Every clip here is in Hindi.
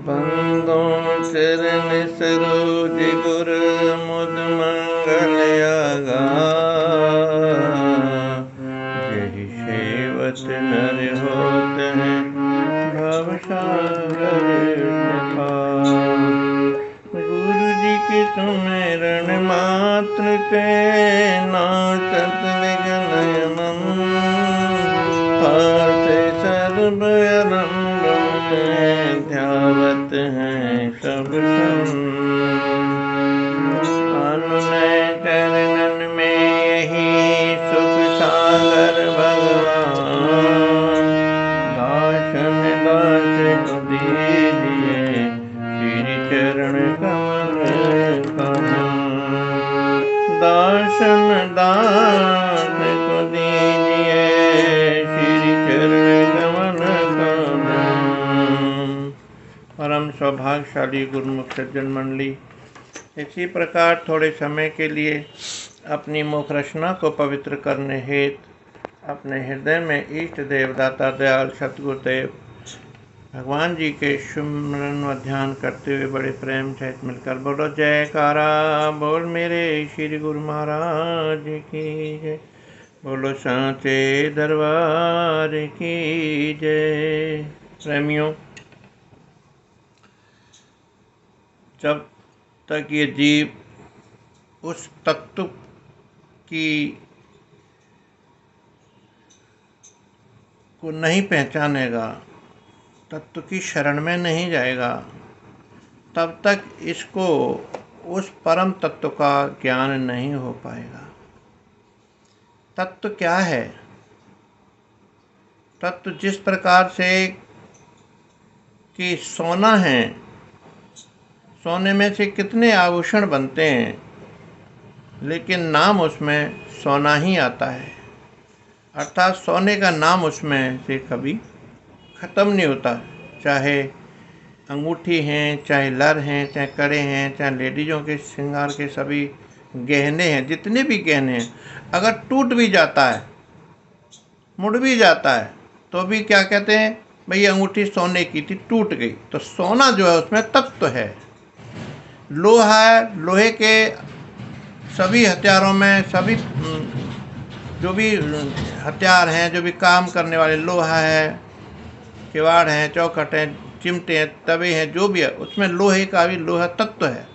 बंदों चरण सरोज गुर मुद मंगल आगा। यही सेवत नर होत हैं भव सागर पार। गुरु जी के सुमिरन मात्र ते नाशत विघ्न मन। पाते सर्व आरंभ में ध्यावत हैं सब संत। अनुनय चरणन में यही सुख सागर भगवान। दासन दास को दीजिए श्री चरण कमल कमल। दासन दास को दीजिए श्री चरण कमल कमल। परम सौभाग्यशाली गुरुमुख सज्जन मंडली, इसी प्रकार थोड़े समय के लिए अपनी मुख रचना को पवित्र करने हेतु अपने हृदय में इष्ट देवदाता दयाल सतगुरुदेव भगवान जी के सुमरन व ध्यान करते हुए बड़े प्रेम सहित मिलकर बोलो जयकारा बोल मेरे श्री गुरु महाराज की जय। बोलो सांचे दरबार की जय। प्रेमियों, जब तक ये जीव उस तत्व की को नहीं पहचानेगा, तत्व की शरण में नहीं जाएगा, तब तक इसको उस परम तत्व का ज्ञान नहीं हो पाएगा। तत्व क्या है? तत्व जिस प्रकार से कि सोना है, सोने में से कितने आभूषण बनते हैं, लेकिन नाम उसमें सोना ही आता है। अर्थात सोने का नाम उसमें से कभी ख़त्म नहीं होता। चाहे अंगूठी हैं, चाहे लर हैं, चाहे कड़े हैं, चाहे लेडीज़ों के श्रृंगार के सभी गहने हैं, जितने भी गहने हैं, अगर टूट भी जाता है, मुड़ भी जाता है, तो भी क्या कहते हैं, भाई अंगूठी सोने की थी, टूट गई। तो सोना जो है उसमें तत्व है। लोहा है, लोहे के सभी हथियारों में, सभी जो भी हथियार हैं, जो भी काम करने वाले, लोहा है, किवाड़ हैं, चौखट हैं, चिमटे हैं, तवे हैं, जो भी है उसमें लोहे का भी लोहा तत्व है।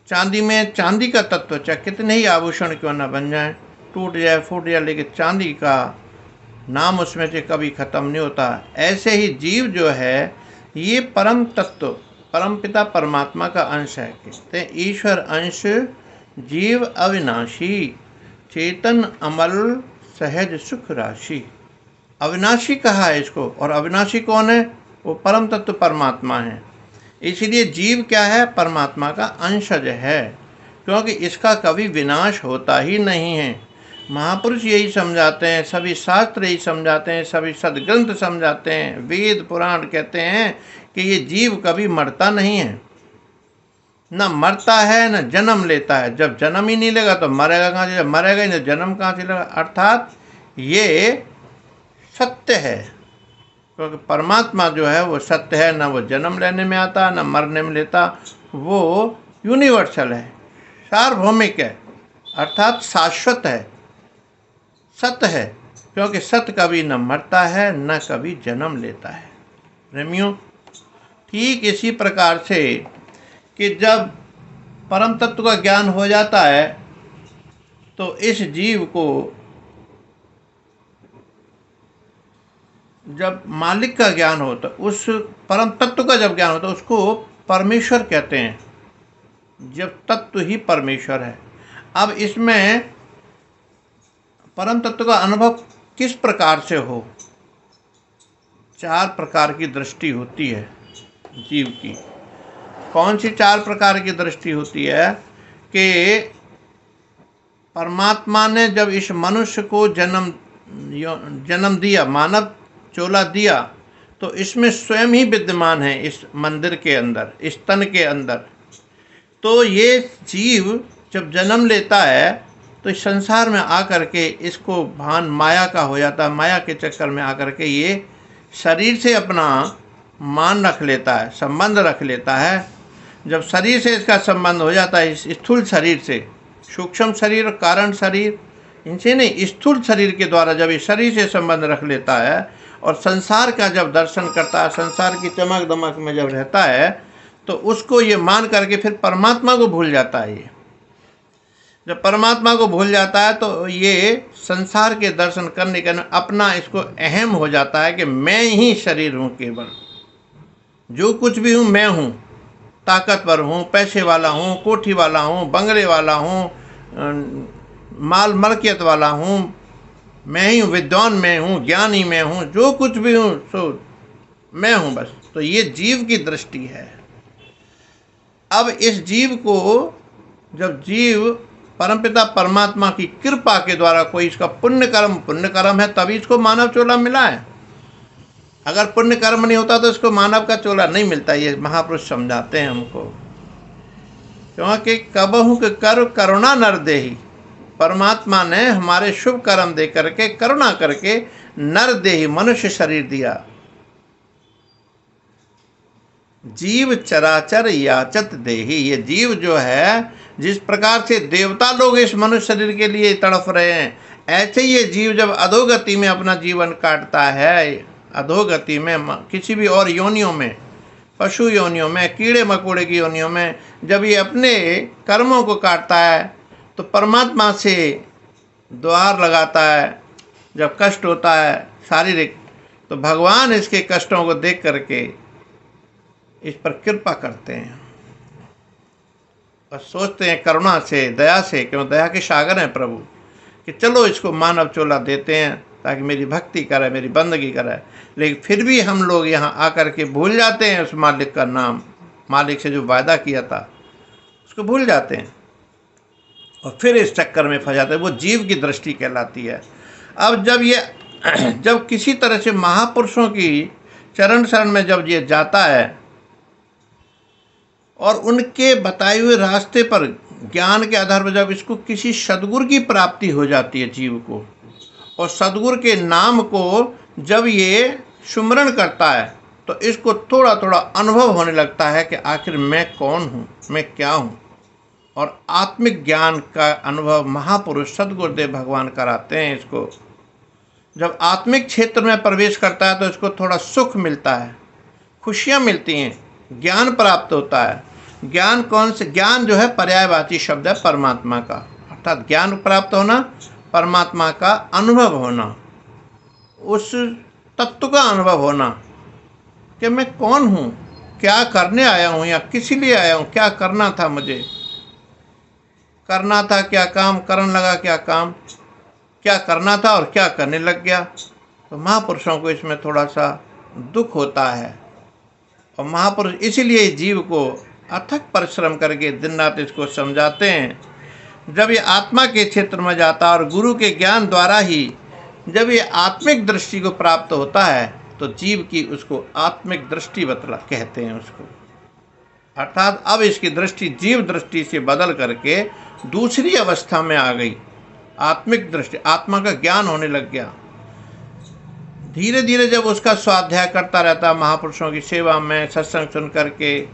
चांदी में चांदी का तत्व, चाहे कितने ही आभूषण क्यों ना बन जाए, टूट जाए, फूट जाए, लेकिन चांदी का नाम उसमें से कभी ख़त्म नहीं होता। ऐसे ही जीव जो है ये परम तत्व, परम पिता परमात्मा का अंश है। कहते हैं ईश्वर अंश जीव अविनाशी, चेतन अमल सहज सुख राशि। अविनाशी कहा है इसको, और अविनाशी कौन है? वो परम तत्व परमात्मा है। इसलिए जीव क्या है? परमात्मा का अंशज है, क्योंकि इसका कभी विनाश होता ही नहीं है। महापुरुष यही समझाते हैं, सभी शास्त्र यही समझाते हैं, सभी सदग्रंथ समझाते हैं, वेद पुराण कहते हैं कि ये जीव कभी मरता नहीं है, न मरता है न जन्म लेता है। जब जन्म ही नहीं लेगा तो मरेगा कहाँ से? जब मरेगा ही नहीं, जन्म कहाँ से लेगा? अर्थात ये सत्य है, क्योंकि परमात्मा जो है वो सत्य है, न वो जन्म लेने में आता न मरने में लेता। वो यूनिवर्सल है, सार्वभौमिक है, अर्थात शाश्वत है, सत्य है, क्योंकि सत्य कभी न मरता है न कभी जन्म लेता है। प्रेमियों, ठीक इसी प्रकार से कि जब परम तत्व का ज्ञान हो जाता है तो इस जीव को, जब मालिक का ज्ञान होता, उस परम तत्व का जब ज्ञान होता, उसको परमेश्वर कहते हैं, जब तत्व ही परमेश्वर है। अब इसमें परम तत्व का अनुभव किस प्रकार से हो? 4 प्रकार की दृष्टि होती है जीव की। कौन सी 4 प्रकार की दृष्टि होती है? कि परमात्मा ने जब इस मनुष्य को जन्म दिया, मानव चोला दिया, तो इसमें स्वयं ही विद्यमान है, इस मंदिर के अंदर, इस तन के अंदर। तो ये जीव जब जन्म लेता है तो इस संसार में आकर के इसको भान माया का हो जाता है। माया के चक्कर में आकर के ये शरीर से अपना मान रख लेता है, संबंध रख लेता है। जब शरीर से इसका संबंध हो जाता है, इस स्थूल शरीर से, सूक्ष्म शरीर और कारण शरीर इनसे नहीं, स्थूल शरीर के द्वारा जब इस शरीर से संबंध रख लेता है और संसार का जब दर्शन करता है, संसार की चमक दमक में जब रहता है, तो उसको ये मान करके फिर परमात्मा को भूल जाता है। ये जब परमात्मा को भूल जाता है तो ये संसार के दर्शन करने के अपना इसको अहम हो जाता है कि मैं ही शरीर हूँ, केवल जो कुछ भी हूँ मैं हूँ, ताकतवर हूँ, पैसे वाला हूँ, कोठी वाला हूँ, बंगले वाला हूँ, माल मलकियत वाला हूँ, मैं ही हूँ, विद्वान मैं हूँ, ज्ञानी मैं हूँ, जो कुछ भी हूँ सो मैं हूँ बस। तो ये जीव की दृष्टि है। अब इस जीव को जब जीव परमपिता परमात्मा की कृपा के द्वारा कोई इसका पुण्य कर्म है, तभी इसको मानव चोला मिला है। अगर पुण्य कर्म नहीं होता तो इसको मानव का चोला नहीं मिलता। ये महापुरुष समझाते हैं हमको, क्योंकि कबहू के कर करुणा नर देही, परमात्मा ने हमारे शुभ कर्म दे करके, करुणा करके नर देही मनुष्य शरीर दिया। जीव चराचर याचत देही, ये जीव जो है, जिस प्रकार से देवता लोग इस मनुष्य शरीर के लिए तड़प रहे हैं, ऐसे ये जीव जब अधोगति में अपना जीवन काटता है, अधोगति में किसी भी और योनियों में, पशु योनियों में, कीड़े मकोड़े की योनियों में जब ये अपने कर्मों को काटता है, तो परमात्मा से द्वार लगाता है। जब कष्ट होता है शारीरिक, तो भगवान इसके कष्टों को देख करके इस पर कृपा करते हैं और सोचते हैं करुणा से, दया से, क्यों दया के सागर हैं प्रभु, कि चलो इसको मानव चोला देते हैं ताकि मेरी भक्ति करे, मेरी बंदगी करे। लेकिन फिर भी हम लोग यहाँ आकर के भूल जाते हैं उस मालिक का नाम, मालिक से जो वायदा किया था उसको भूल जाते हैं और फिर इस चक्कर में फंस जाते हैं। वो जीव की दृष्टि कहलाती है। अब जब किसी तरह से महापुरुषों की चरण शरण में जब ये जाता है और उनके बताए हुए रास्ते पर ज्ञान के आधार पर जब इसको किसी सद्गुरु की प्राप्ति हो जाती है जीव को, और सद्गुरु के नाम को जब ये सुमरण करता है, तो इसको थोड़ा थोड़ा अनुभव होने लगता है कि आखिर मैं कौन हूँ, मैं क्या हूँ। और आत्मिक ज्ञान का अनुभव महापुरुष सद्गुरुदेव भगवान कराते हैं इसको। जब आत्मिक क्षेत्र में प्रवेश करता है तो इसको थोड़ा सुख मिलता है, खुशियाँ मिलती हैं, ज्ञान प्राप्त होता है। ज्ञान कौन से? ज्ञान जो है पर्यायवाची शब्द है परमात्मा का, अर्थात ज्ञान प्राप्त होना, परमात्मा का अनुभव होना, उस तत्व का अनुभव होना कि मैं कौन हूँ, क्या करने आया हूँ या किस लिए आया हूँ, क्या करना था, मुझे करना था, क्या काम करने लगा, क्या काम क्या करना था और क्या करने लग गया। तो महापुरुषों को इसमें थोड़ा सा दुख होता है और महापुरुष इसीलिए जीव को अथक परिश्रम करके दिन रात इसको समझाते हैं। जब ये आत्मा के क्षेत्र में जाता है और गुरु के ज्ञान द्वारा ही जब ये आत्मिक दृष्टि को प्राप्त होता है, तो जीव की उसको आत्मिक दृष्टि बतला कहते हैं उसको। अर्थात अब इसकी दृष्टि जीव दृष्टि से बदल करके दूसरी अवस्था में आ गई, आत्मिक दृष्टि, आत्मा का ज्ञान होने लग गया। धीरे धीरे जब उसका स्वाध्याय करता रहता महापुरुषों की सेवा में, सत्संग सुन करके,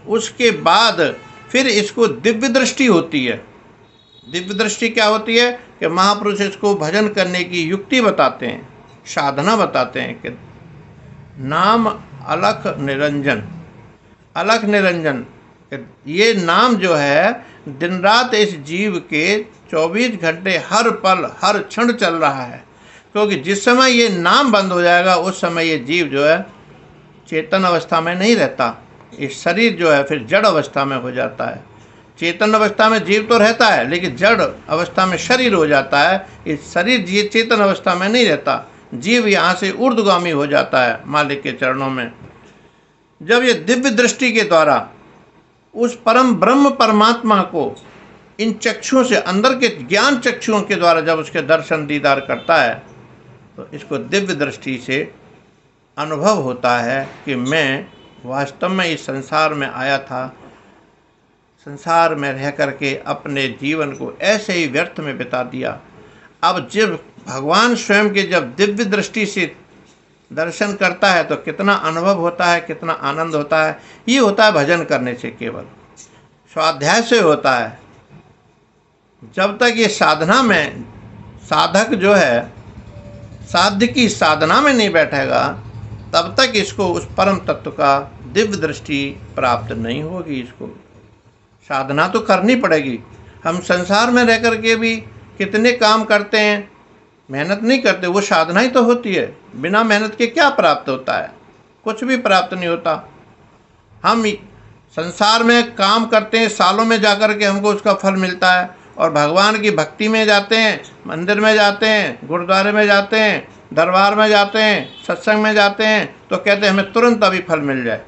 उसके बाद फिर इसको दिव्य दृष्टि होती है। दिव्य दृष्टि क्या होती है कि महापुरुष इसको भजन करने की युक्ति बताते हैं, साधना बताते हैं कि नाम अलख निरंजन, अलख निरंजन, ये नाम जो है दिन रात इस जीव के 24 घंटे हर पल हर क्षण चल रहा है। क्योंकि जिस समय ये नाम बंद हो जाएगा उस समय ये जीव जो है चेतन अवस्था में नहीं रहता, इस शरीर जो है फिर जड़ अवस्था में हो जाता है। चेतन अवस्था में जीव तो रहता है लेकिन जड़ अवस्था में शरीर हो जाता है। इस शरीर ये चेतन अवस्था में नहीं रहता, जीव यहाँ से ऊर्ध्वगामी हो जाता है मालिक के चरणों में। जब ये दिव्य दृष्टि के द्वारा उस परम ब्रह्म परमात्मा को इन चक्षुओं से, अंदर के ज्ञान चक्षुओं के द्वारा जब उसके दर्शन दीदार करता है, तो इसको दिव्य दृष्टि से अनुभव होता है कि मैं वास्तव में इस संसार में आया था, संसार में रह करके अपने जीवन को ऐसे ही व्यर्थ में बिता दिया। अब जब भगवान स्वयं के जब दिव्य दृष्टि से दर्शन करता है तो कितना अनुभव होता है, कितना आनंद होता है। ये होता है भजन करने से, केवल स्वाध्याय से होता है। जब तक ये साधना में साधक जो है साध्य की साधना में नहीं बैठेगा, तब तक इसको उस परम तत्व का दिव्य दृष्टि प्राप्त नहीं होगी। इसको साधना तो करनी पड़ेगी। हम संसार में रह कर के भी कितने काम करते हैं, मेहनत नहीं करते, वो साधना ही तो होती है। बिना मेहनत के क्या प्राप्त होता है? कुछ भी प्राप्त नहीं होता। हम संसार में काम करते हैं, सालों में जाकर के हमको उसका फल मिलता है, और भगवान की भक्ति में जाते हैं, मंदिर में जाते हैं, गुरुद्वारे में जाते हैं, दरबार में जाते हैं, सत्संग में जाते हैं, तो कहते हैं हमें तुरंत अभी फल मिल जाए,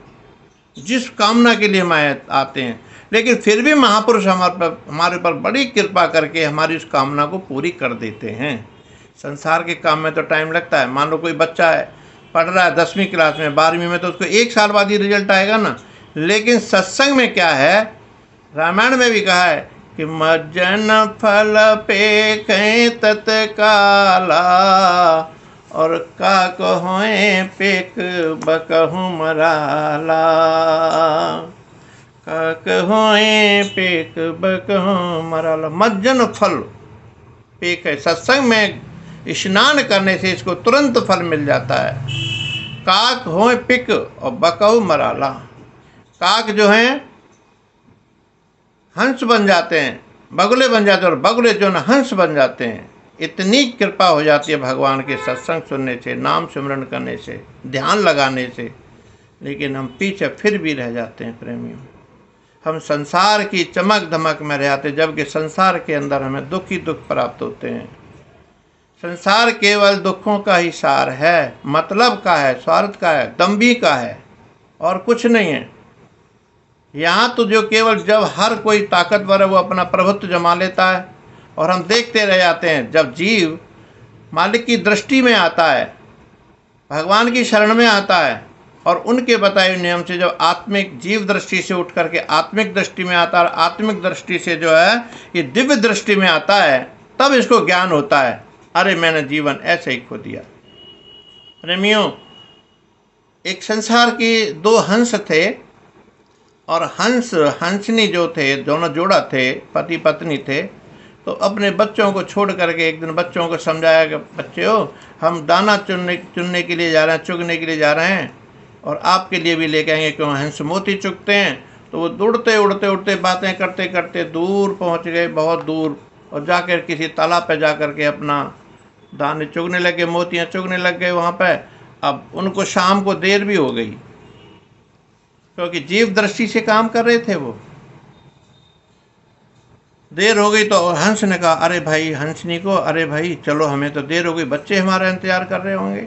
जिस कामना के लिए हम आते हैं। लेकिन फिर भी महापुरुष हमारे ऊपर बड़ी कृपा करके हमारी उस कामना को पूरी कर देते हैं। संसार के काम में तो टाइम लगता है। मान लो कोई बच्चा है, पढ़ रहा है 10वीं क्लास में, 12वीं में, तो उसको 1 साल बाद ही रिजल्ट आएगा ना। लेकिन सत्संग में क्या है, रामायण में भी कहा है कि मज्जन फल पे कहीं तत्काला, और का कहोए पेक बकहूँ मराला, का कहोए पेक बकहूँ मराला। मज्जन फल पेक है। सत्संग में स्नान करने से इसको तुरंत फल मिल जाता है। काक हो पिक और बकहू मराला। काक जो हैं हंस बन जाते हैं, बगुले बन जाते हैं, और बगुले जो ना हंस बन जाते हैं। इतनी कृपा हो जाती है भगवान के सत्संग सुनने से, नाम सिमरन करने से, ध्यान लगाने से। लेकिन हम पीछे फिर भी रह जाते हैं प्रेमियों। हम संसार की चमक धमक में रह जाते, जबकि संसार के अंदर हमें दुख ही दुख प्राप्त होते हैं। संसार केवल दुखों का ही सार है, मतलब का है, स्वार्थ का है, दंभी का है, और कुछ नहीं है। यहाँ तो जो केवल जब हर कोई ताकतवर है वो अपना प्रभुत्व जमा लेता है, और हम देखते रह जाते हैं। जब जीव मालिक की दृष्टि में आता है, भगवान की शरण में आता है, और उनके बताए हुए नियम से जब आत्मिक जीव दृष्टि से उठ करके आत्मिक दृष्टि में आता है, और आत्मिक दृष्टि से जो है ये दिव्य दृष्टि में आता है, तब इसको ज्ञान होता है, अरे मैंने जीवन ऐसे ही खो दिया। प्रेमियों, एक संसार के 2 हंस थे, और हंस हंसनी जो थे, दोनों जोड़ा थे, पति पत्नी थे। तो अपने बच्चों को छोड़ करके एक दिन बच्चों को समझाया कि बच्चे हो, हम दाना चुनने के लिए जा रहे हैं, चुगने के लिए जा रहे हैं, और आपके लिए भी लेके आएंगे, क्यों हंस मोती चुगते हैं। तो वो उड़ते उड़ते उड़ते बातें करते करते दूर पहुंच गए, बहुत दूर, और जाकर किसी तालाब पे जाकर के अपना दाने चुगने लगे, मोतियां चुगने लग गए वहाँ पे। अब उनको शाम को देर भी हो गई, क्योंकि जीव दृष्टि से काम कर रहे थे वो। देर हो गई तो हंस ने कहा, अरे भाई, हंसनी को, अरे भाई चलो, हमें तो देर हो गई, बच्चे हमारा इंतजार कर रहे होंगे।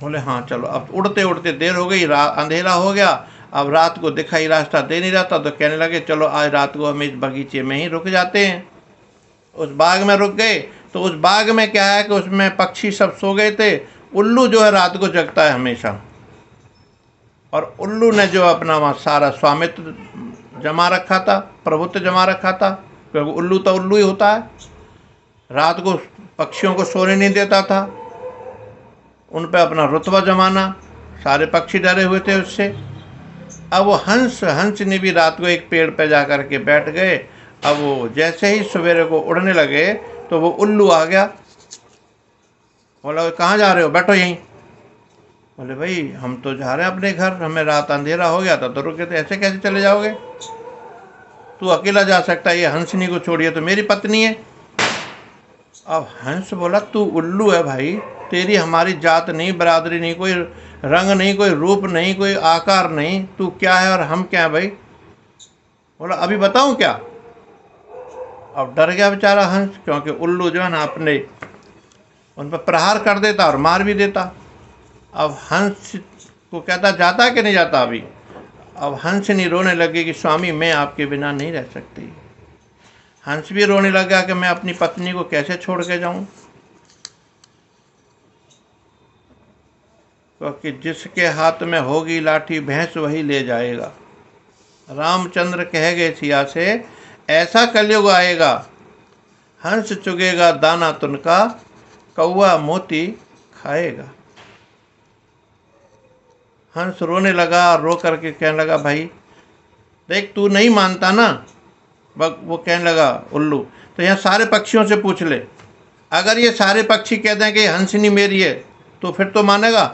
बोले हाँ चलो। अब उड़ते उड़ते देर हो गई, अंधेरा हो गया, अब रात को दिखाई रास्ता दे नहीं रहा था, तो कहने लगे चलो आज रात को हम इस बगीचे में ही रुक जाते हैं। उस बाग में रुक गए। तो उस बाग में क्या है कि उसमें पक्षी सब सो गए थे। उल्लू जो है रात को जगता है हमेशा, और उल्लू ने जो अपना वहाँ सारा स्वामित्व जमा रखा था, प्रभुत्व जमा रखा था, क्योंकि उल्लू तो उल्लू ही होता है। रात को पक्षियों को सोने नहीं देता था, उन पे अपना रुतबा जमाना, सारे पक्षी डरे हुए थे उससे। अब वो हंस ने भी रात को एक पेड़ पे जा कर के बैठ गए। अब वो जैसे ही सवेरे को उड़ने लगे तो वो उल्लू आ गया। बोला कहाँ जा रहे हो, बैठो यहीं। बोले भाई हम तो जा रहे हैं अपने घर, हमें रात अंधेरा हो गया था तो रुके थे, ऐसे कैसे चले जाओगे, तू अकेला जा सकता है, ये हंसनी को छोड़िए, तो मेरी पत्नी है। अब हंस बोला तू उल्लू है भाई, तेरी हमारी जात नहीं, बरादरी नहीं, कोई रंग नहीं, कोई रूप नहीं, कोई आकार नहीं, तू क्या है और हम क्या है भाई। बोला अभी बताऊं क्या। अब डर गया बेचारा हंस, क्योंकि उल्लू जो है ना अपने उन पर प्रहार कर देता और मार भी देता। अब हंस को कहता जाता कि नहीं जाता अभी। अब हंस नहीं रोने लगे कि स्वामी मैं आपके बिना नहीं रह सकती। हंस भी रोने लगा कि मैं अपनी पत्नी को कैसे छोड़ के जाऊं, क्योंकि जिसके हाथ में होगी लाठी भैंस वही ले जाएगा। रामचंद्र कह गए सिया से ऐसा कलयुग आएगा, हंस चुगेगा दाना तुनका, कौआ मोती खाएगा। हंस रोने लगा, रो करके कहने लगा, भाई देख तू नहीं मानता ना। वो कहने लगा उल्लू, तो यहाँ सारे पक्षियों से पूछ ले, अगर ये सारे पक्षी कहते हैं कि हंसनी मेरी है तो फिर तो मानेगा।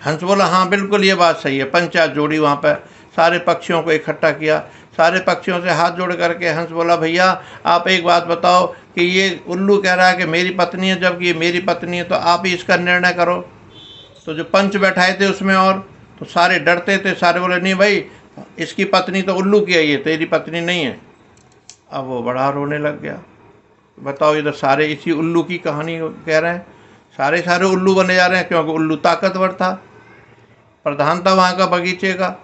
हंस बोला, हाँ बिल्कुल ये बात सही है। पंचायत जोड़ी वहाँ पर, सारे पक्षियों को इकट्ठा किया। सारे पक्षियों से हाथ जोड़ करके हंस बोला, भैया आप एक बात बताओ कि ये उल्लू कह रहा है कि मेरी पत्नी है, जबकि ये मेरी पत्नी है, तो आप ही इसका निर्णय करो। तो जो पंच बैठाए थे उसमें, और तो सारे डरते थे, सारे बोले नहीं भाई इसकी पत्नी तो उल्लू की है, ये तेरी पत्नी नहीं है। अब वो बड़ा रोने लग गया। बताओ, इधर सारे इसी उल्लू की कहानी कह रहे हैं, सारे उल्लू बने जा रहे हैं, क्योंकि उल्लू ताकतवर था, प्रधान था वहाँ का बगीचे का।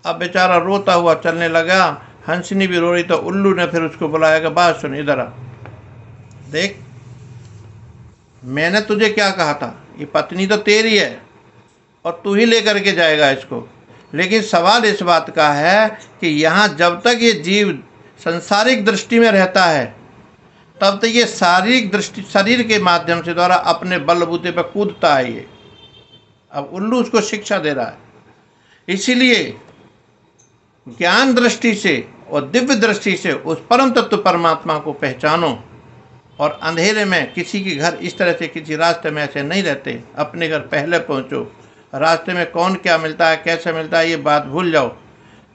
अब बेचारा रोता हुआ चलने लगा, हंसनी भी रो रही, तो उल्लू ने फिर उसको बुलाया कि बात सुन, इधर आ, देख मैंने तुझे क्या कहा था, ये पत्नी तो तेरी है और तू ही लेकर के जाएगा इसको। लेकिन सवाल इस बात का है कि यहाँ जब तक ये जीव संसारिक दृष्टि में रहता है, तब तक ये शारीरिक दृष्टि, शरीर के माध्यम से द्वारा अपने बलबूते पर कूदता है ये। अब उल्लू उसको शिक्षा दे रहा है। इसीलिए ज्ञान दृष्टि से और दिव्य दृष्टि से उस परम तत्व परमात्मा को पहचानो, और अंधेरे में किसी के घर इस तरह से किसी रास्ते में ऐसे नहीं रहते, अपने घर पहले पहुंचो। रास्ते में कौन क्या मिलता है, कैसे मिलता है, ये बात भूल जाओ।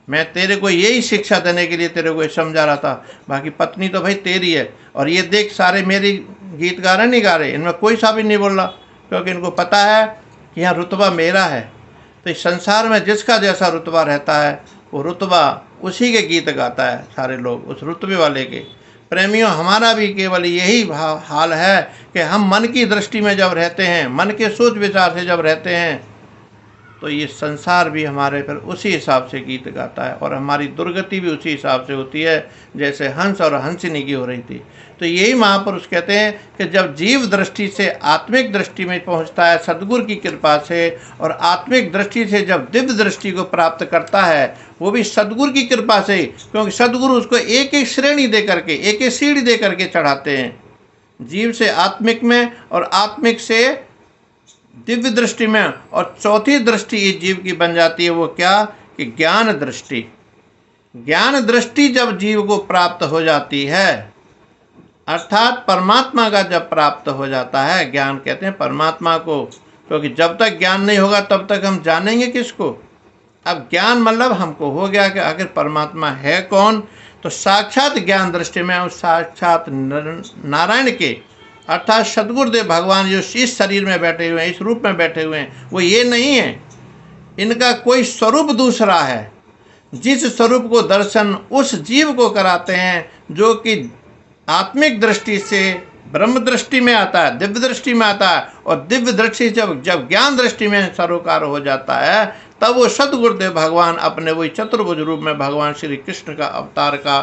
मैं तेरे को यही शिक्षा देने के लिए तेरे को समझा रहा था। बाकी पत्नी तो भाई तेरी है, और ये देख सारे मेरे गीत गा रहे नहीं गा रहे, इनमें कोई सा भी नहीं बोल रहा, क्योंकि इनको पता है कि यहाँ रुतबा मेरा है। तो इस संसार में जिसका जैसा रुतबा रहता है, वो रुतबा उसी के गीत गाता है, सारे लोग उस रुतबे वाले के। प्रेमियों, हमारा भी केवल यही हाल है कि हम मन की दृष्टि में जब रहते हैं, मन के सोच विचार से जब रहते हैं, तो ये संसार भी हमारे पर उसी हिसाब से गीत गाता है, और हमारी दुर्गति भी उसी हिसाब से होती है जैसे हंस और हंसिनी की हो रही थी। तो यही महापुरुष कहते हैं कि जब जीव दृष्टि से आत्मिक दृष्टि में पहुंचता है सद्गुरु की कृपा से, और आत्मिक दृष्टि से जब दिव्य दृष्टि को प्राप्त करता है, वो भी सद्गुरु की कृपा से, क्योंकि सद्गुरु उसको एक एक श्रेणी दे करके, एक एक सीढ़ी दे करके चढ़ाते हैं, जीव से आत्मिक में और आत्मिक से दिव्य दृष्टि में। और चौथी दृष्टि इस जीव की बन जाती है, वो क्या कि ज्ञान दृष्टि। ज्ञान दृष्टि जब जीव को प्राप्त हो जाती है, अर्थात परमात्मा का जब प्राप्त हो जाता है, ज्ञान कहते हैं परमात्मा को, क्योंकि जब तक ज्ञान नहीं होगा तब तक हम जानेंगे किसको। अब ज्ञान मतलब हमको हो गया कि आखिर परमात्मा है कौन, तो साक्षात ज्ञान दृष्टि में उस साक्षात नारायण के, अर्थात सद्गुरुदेव भगवान जो इस शरीर में बैठे हुए हैं, इस रूप में बैठे हुए हैं, वो ये नहीं है, इनका कोई स्वरूप दूसरा है। जिस स्वरूप को दर्शन उस जीव को कराते हैं जो कि आत्मिक दृष्टि से ब्रह्म दृष्टि में आता है, दिव्य दृष्टि में आता है, और दिव्य दृष्टि जब ज्ञान दृष्टि में सरोकार हो जाता है, तब वो सद्गुरुदेव भगवान अपने वही चतुर्भुज रूप में भगवान श्री कृष्ण का अवतार का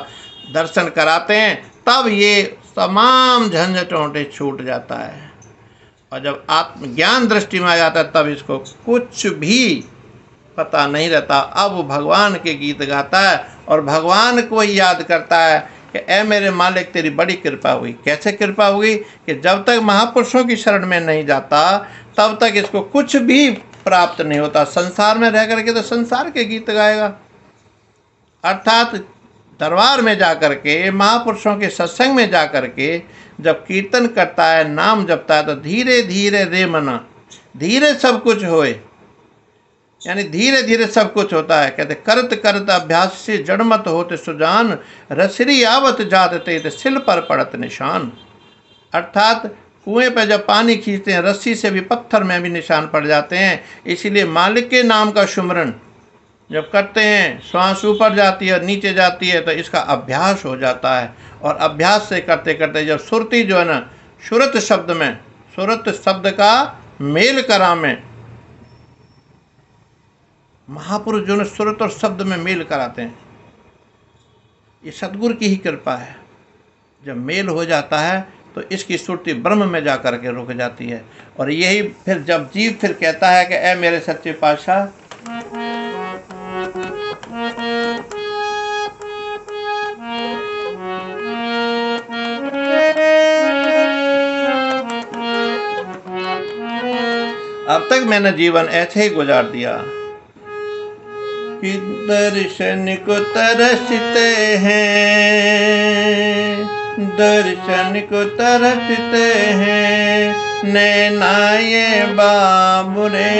दर्शन कराते हैं। तब ये तमाम झंझटों छूट जाता है, और जब आत्मज्ञान दृष्टि में आ जाता है, तब इसको कुछ भी पता नहीं रहता। अब वो भगवान के गीत गाता है, और भगवान को ही याद करता है कि ऐ मेरे मालिक तेरी बड़ी कृपा हुई। कैसे कृपा हुई कि जब तक महापुरुषों की शरण में नहीं जाता, तब तक इसको कुछ भी प्राप्त नहीं होता। संसार में रह करके तो संसार के गीत गाएगा, अर्थात दरबार में जा कर के, महापुरुषों के सत्संग में जा कर के जब कीर्तन करता है, नाम जपता है, तो धीरे धीरे रे मना, धीरे सब कुछ होए, यानी धीरे धीरे सब कुछ होता है। कहते करत करत अभ्यास से जड़मत होते सुजान, रसरी आवत जात ते सिल पर पड़त निशान। अर्थात कुएं पर जब पानी खींचते हैं, रस्सी से भी पत्थर में भी निशान पड़ जाते हैं। इसीलिए मालिक के नाम का सुमरन जब करते हैं, श्वास ऊपर जाती है और नीचे जाती है, तो इसका अभ्यास हो जाता है। और अभ्यास से करते करते जब सुरती जो है ना, सुरत शब्द में, सुरत शब्द का मेल करा में, महापुरुष जो है सुरत और शब्द में मेल कराते हैं, ये सद्गुरु की ही कृपा है। जब मेल हो जाता है तो इसकी सुरती ब्रह्म में जा कर के रुक जाती है। और यही फिर जब जीव फिर कहता है कि ऐ मेरे सच्चे पातशाह, अब तक मैंने जीवन ऐसे ही गुजार दिया कि दर्शन को तरसते हैं, दर्शन को तरसते हैं नैना ये बाबुरे,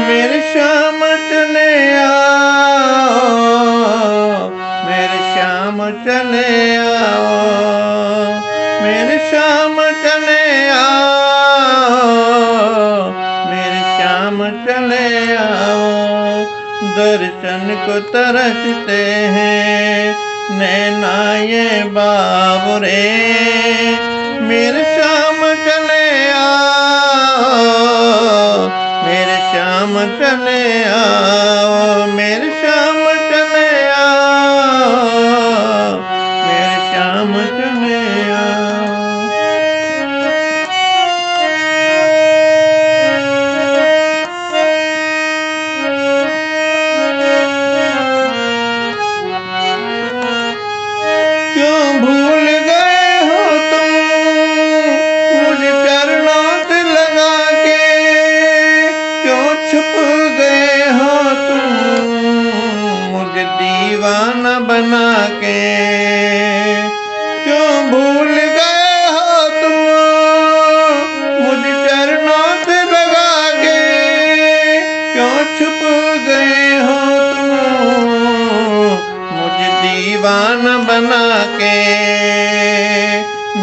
मेरे श्याम चले आओ, मेरे श्याम चले आओ, मेरे श्याम चले आओ, मेरे श्याम चले आओ। दर्शन को तरसते हैं नैना ये बाबुरे, मेरे श्याम चले आओ, मेरे श्याम चले आओ, मेरे श्याम चले आओ, मेरे श्याम चले आओ। क्यों भूल गए हो तुम मुझे चरणों से लगा के, क्यों छुप गए हो तुम मुझे दीवाना बना के, क्यों भूल गए हो तुम मुझे चरणों से लगा के, क्यों छुप गए हो मुझे दीवाना बना के।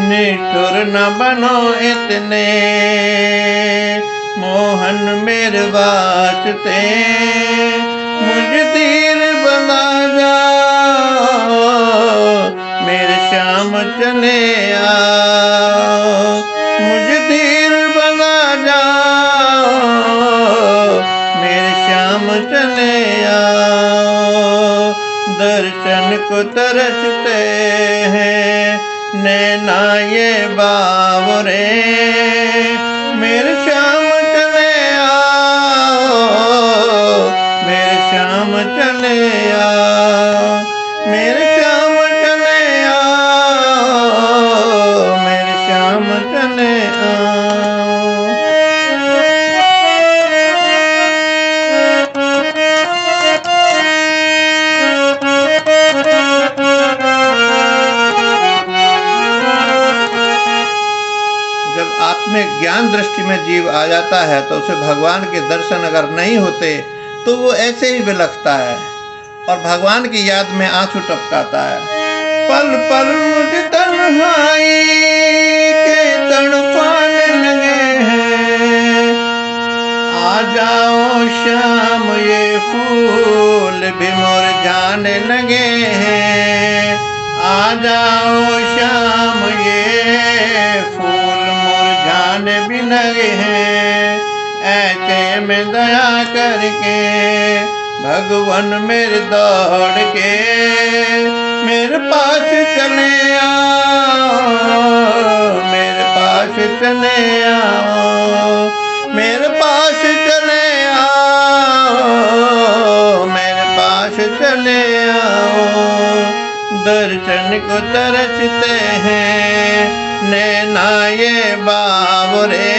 निठुर न बनो इतने मोहन मेरे वास्ते, मुझे धीर बना जाओ, मेरे श्याम चले आओ, मुझे धीर बना जाओ, मेरे श्याम चले आओ। दर्शन को तरसते हैं नैना ये बाबुरे, मेरे श्याम चले आओ, मेरे श्याम चले आओ, मेरे श्याम चले आओ, मेरे श्याम चले आओ। जब आत्मिक ज्ञान दृष्टि में जीव आ जाता है तो उसे भगवान के दर्शन अगर नहीं होते तो वो ऐसे ही बिलखता है और भगवान की याद में आंसू टपकाता है। पल पल मुझे तन्हाई के तड़पाने लगे हैं, आ जाओ शाम ये फूल भी मुरझाने लगे हैं, आ जाओ शाम ये फूल मुरझाने भी लगे हैं। ऐसे में दया करके भगवान मेरे दौड़ के मेरे पास चले आओ, मेरे पास चले आओ, मेरे पास चले आओ, मेरे पास चले आओ। दर्शन को तरसते हैं नैना ये बाबुरे,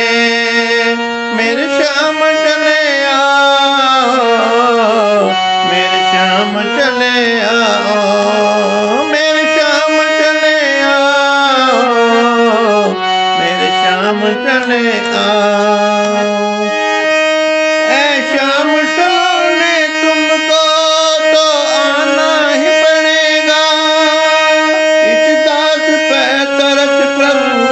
मेरे श्याम चले आओ, मेरे श्याम चले आओ, मेरे श्याम चले आओ, मेरे श्याम चले आओ। ऐ श्याम सलोने तुमको तो आना ही पड़ेगा, इस दास पे तरस प्रभु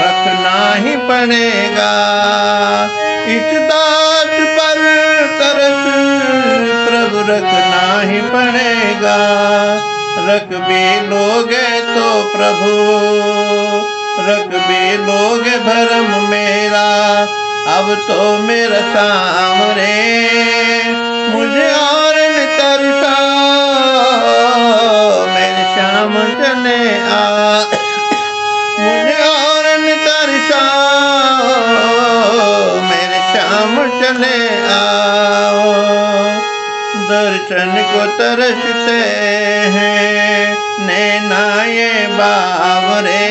रखना ही पड़ेगा, इस दास पर तरस प्रभु रखना ही पड़ेगा। रख भी लोगे तो प्रभु रख भी लोगे भरम मेरा, अब तो मेरा सामने मुझे और न तरसाओ, मेरे श्याम चले आ, मुझे और न तरसाओ, मेरे श्याम चले आओ। दर्शन को तरसते हैं नैना ये बाबरे,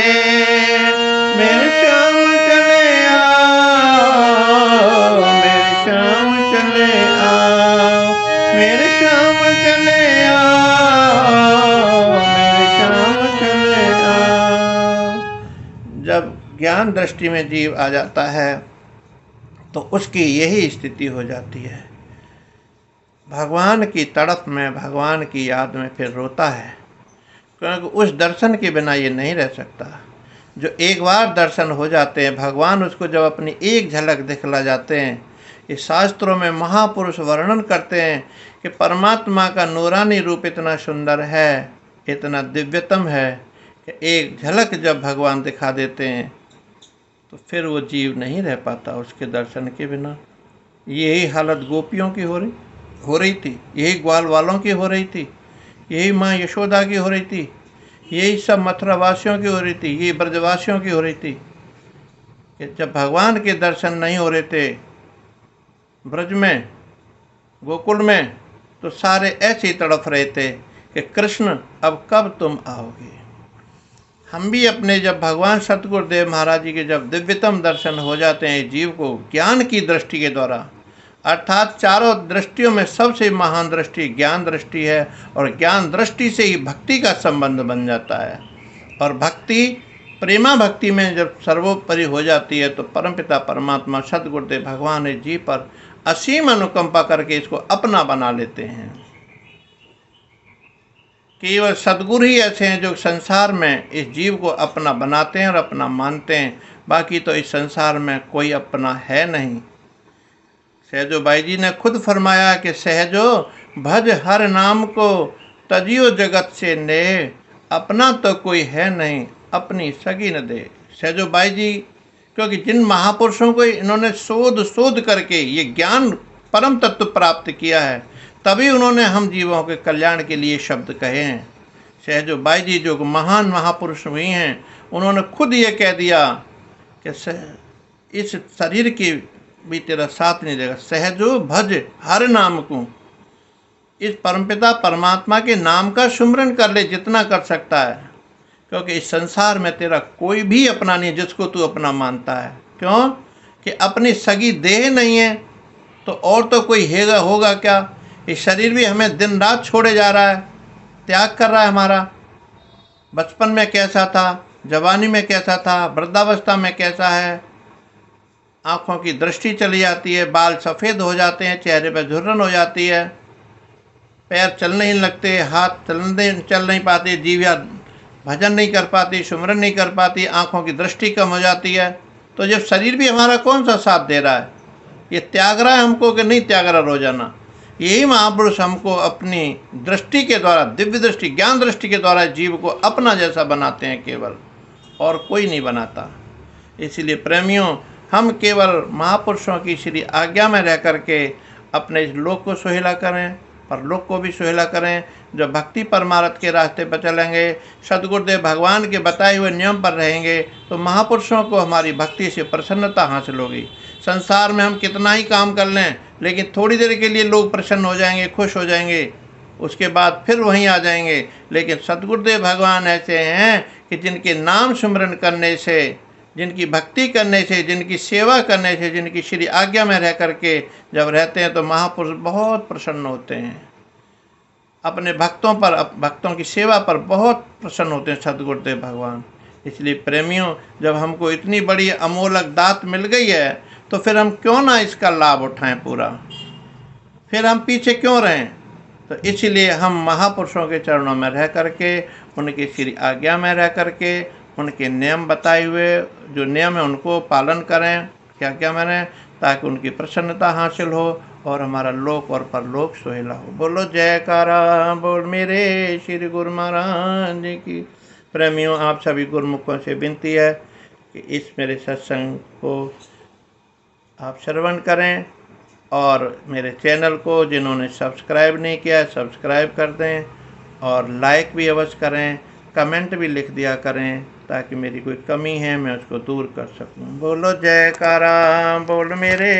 मेरे श्याम चले आओ, ज्ञान दृष्टि में जीव आ जाता है तो उसकी यही स्थिति हो जाती है। भगवान की तड़प में, भगवान की याद में फिर रोता है, क्योंकि उस दर्शन के बिना ये नहीं रह सकता। जो एक बार दर्शन हो जाते हैं, भगवान उसको जब अपनी एक झलक दिखला जाते हैं, इस शास्त्रों में महापुरुष वर्णन करते हैं कि परमात्मा का नूरानी रूप इतना सुंदर है, इतना दिव्यतम है कि एक झलक जब भगवान दिखा देते हैं तो फिर वो जीव नहीं रह पाता उसके दर्शन के बिना। यही हालत गोपियों की हो रही थी, यही ग्वाल वालों की हो रही थी, यही माँ यशोदा की हो रही थी, यही सब मथुरा वासियों की हो रही थी, यही ब्रजवासियों की हो रही थी कि जब भगवान के दर्शन नहीं हो रहे थे ब्रज में, गोकुल में, तो सारे ऐसे ही तड़प रहे थे कि कृष्ण अब कब तुम आओगे। हम भी अपने जब भगवान सतगुरुदेव महाराज जी के जब दिव्यतम दर्शन हो जाते हैं जीव को ज्ञान की दृष्टि के द्वारा, अर्थात चारों दृष्टियों में सबसे महान दृष्टि ज्ञान दृष्टि है, और ज्ञान दृष्टि से ही भक्ति का संबंध बन जाता है। और भक्ति, प्रेमा भक्ति में जब सर्वोपरि हो जाती है तो परमपिता परमात्मा सतगुरुदेव भगवान जी पर असीम अनुकंपा करके इसको अपना बना लेते हैं। केवल सद्गुरु ही ऐसे हैं जो संसार में इस जीव को अपना बनाते हैं और अपना मानते हैं, बाकी तो इस संसार में कोई अपना है नहीं। सहजो बाई जी ने खुद फरमाया कि सहजो भज हर नाम को, तजियो जगत से ने, अपना तो कोई है नहीं, अपनी सगी न दे। सहजो बाई जी, क्योंकि जिन महापुरुषों को इन्होंने शोध करके ये ज्ञान परम तत्व प्राप्त किया है, तभी उन्होंने हम जीवों के कल्याण के लिए शब्द कहे हैं। सहजो बाई जी जो महान महापुरुष हुई हैं, उन्होंने खुद ये कह दिया कि इस शरीर की भी तेरा साथ नहीं देगा, सहजो भज हर नाम को। इस परमपिता परमात्मा के नाम का सुमरन कर ले जितना कर सकता है, क्योंकि इस संसार में तेरा कोई भी अपना नहीं जिसको तू अपना मानता है। क्यों कि अपनी सगी देह नहीं है तो और तो कोई होगा क्या। ये शरीर भी हमें दिन रात छोड़े जा रहा है, त्याग कर रहा है हमारा। बचपन में कैसा था, जवानी में कैसा था, वृद्धावस्था में कैसा है, आँखों की दृष्टि चली जाती है, बाल सफ़ेद हो जाते हैं, चेहरे पर झुर्रन हो जाती है, पैर चल नहीं लगते, हाथ चल नहीं पाते, जीविया भजन नहीं कर पाती, सुमरन नहीं कर पाती, आँखों की दृष्टि कम हो जाती है। तो जब शरीर भी हमारा कौन सा साथ दे रहा है, ये त्याग रहा है हमको कि नहीं त्याग रहा रोजाना। यही महापुरुष हमको अपनी दृष्टि के द्वारा, दिव्य दृष्टि ज्ञान दृष्टि के द्वारा जीव को अपना जैसा बनाते हैं केवल, और कोई नहीं बनाता। इसलिए प्रेमियों, हम केवल महापुरुषों की श्री आज्ञा में रह करके अपने इस लोक को सुहेला करें, परलोक को भी सुहेला करें। जो भक्ति परमार्थ के रास्ते पर चलेंगे, सद्गुरुदेव भगवान के बताए हुए नियम पर रहेंगे, तो महापुरुषों को हमारी भक्ति से प्रसन्नता हासिल होगी। संसार में हम कितना ही काम कर लें, लेकिन थोड़ी देर के लिए लोग प्रसन्न हो जाएंगे, खुश हो जाएंगे, उसके बाद फिर वहीं आ जाएंगे। लेकिन सद्गुरुदेव भगवान ऐसे हैं कि जिनके नाम सुमरन करने से, जिनकी भक्ति करने से, जिनकी सेवा करने से, जिनकी श्री आज्ञा में रह करके जब रहते हैं तो महापुरुष बहुत प्रसन्न होते हैं। अपने भक्तों पर, भक्तों की सेवा पर बहुत प्रसन्न होते हैं सद्गुरुदेव भगवान। इसलिए प्रेमियों, जब हमको इतनी बड़ी अमोलक दात मिल गई है तो फिर हम क्यों ना इसका लाभ उठाएं पूरा, फिर हम पीछे क्यों रहें। तो इसलिए हम महापुरुषों के चरणों में रह करके, उनकी श्री आज्ञा में रह करके, उनके नियम बताए हुए जो नियम है उनको पालन करें, क्या क्या माने, ताकि उनकी प्रसन्नता हासिल हो और हमारा लोक और परलोक सुहेला हो। बोलो जयकारा बोल मेरे श्री गुरु महाराज की। प्रेमियों, आप सभी गुरुमुखों से विनती है कि इस मेरे सत्संग को आप श्रवण करें, और मेरे चैनल को जिन्होंने सब्सक्राइब नहीं किया सब्सक्राइब कर दें, और लाइक भी अवश्य करें, कमेंट भी लिख दिया करें, ताकि मेरी कोई कमी है मैं उसको दूर कर सकूं। बोलो जयकारा बोल मेरे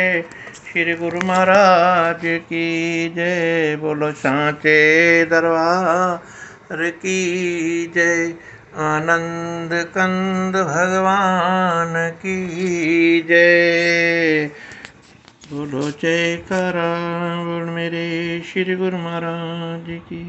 श्री गुरु महाराज की जय। बोलो सांचे दरबार की जय। आनंद कंद भगवान की जय। बोलो जयकारा बोल मेरे श्री गुरु महाराज की।